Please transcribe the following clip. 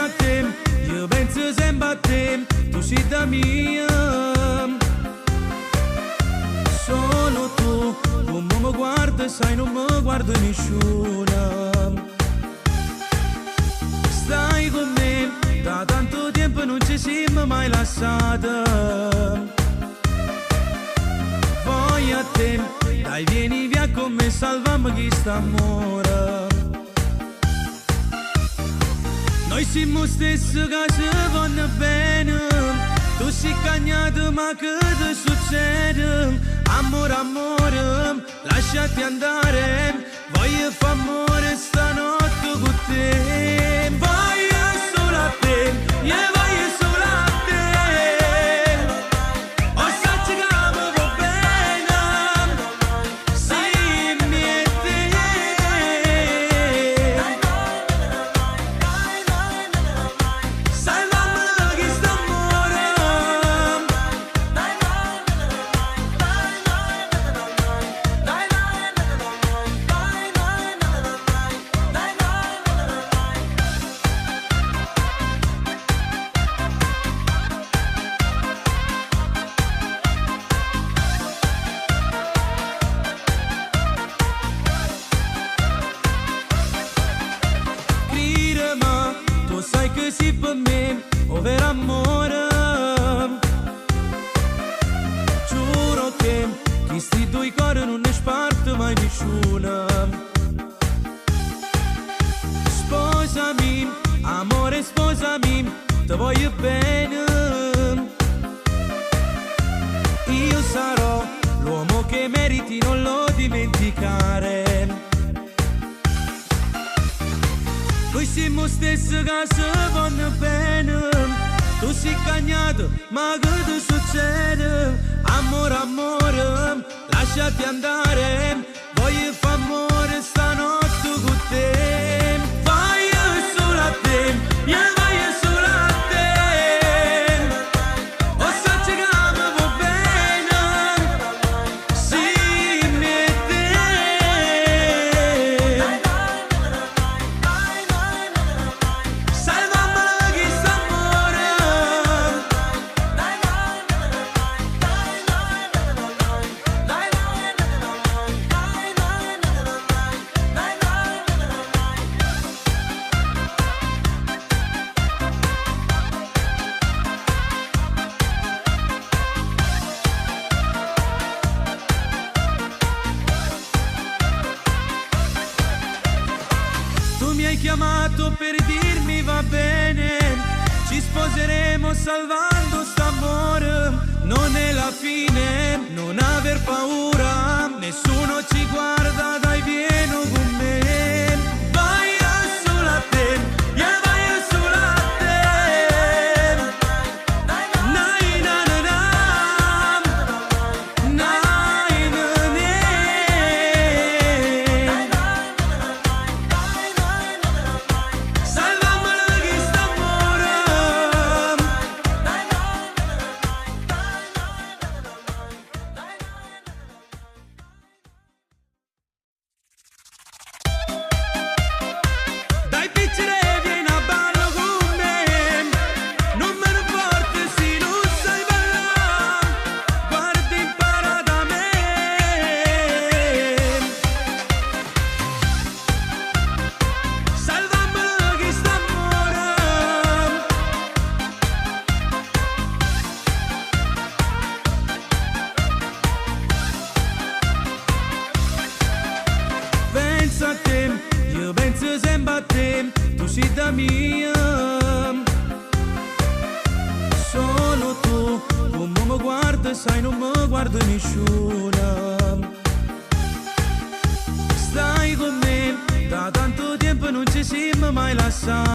penso a te, io penso sempre a te, tu sei da mia. Solo tu, come mi guardi, sai non mi guarda nessuna. Stai con me, da tanto tempo non ci siamo mai lasciati. Voglio a te, dai vieni via con me, salviamo questo amore. Noi siamo stessi che ci vanno bene, tu sei cagnato ma che ti succede? Amore, amore, lasciati andare, voglio fare amore stanotte con te. Voglio solo a te, io voglio solo a te. O sai che mi va bene, sì, mi e te. Salviamo questo amore. Credimi, tu sai che sei per me, oh vero amore. Giuro che questi due cuori non ne sparto mai nessuno. Sposami, amore sposami, ti voglio bene. Io sarò l'uomo che meriti, non lo dimenticare. Noi siamo stessi che si vanno bene, tu sei cagnato ma che ti succede? Amore, amore, lasciati andare, voglio fare amore stanotte con te. Voglio solo a te, io voglio solo a te. O sai che mi va bene, sì, mi e te. Salviamo questo amore. Tu mi hai chiamato per dirmi va bene, ci sposeremo salvando st'amore. Non è la fine, non aver paura, nessuno ci guarda, dai vieni con me. Voglio solo a te, io voglio solo a te. Nai na na na, nai na ne. Salviamo questo amore. Dai piccere vieni a ballo con me, non me ne importa se non sai ballare, guarda impara da me. Salviamo questo amore. Penso a te, io penso sempre a te, tu sei da mia. Solo tu, come mi guardi, sai non mi guarda nessuna. Stai con me, da tanto tempo non ci siamo mai lasciati.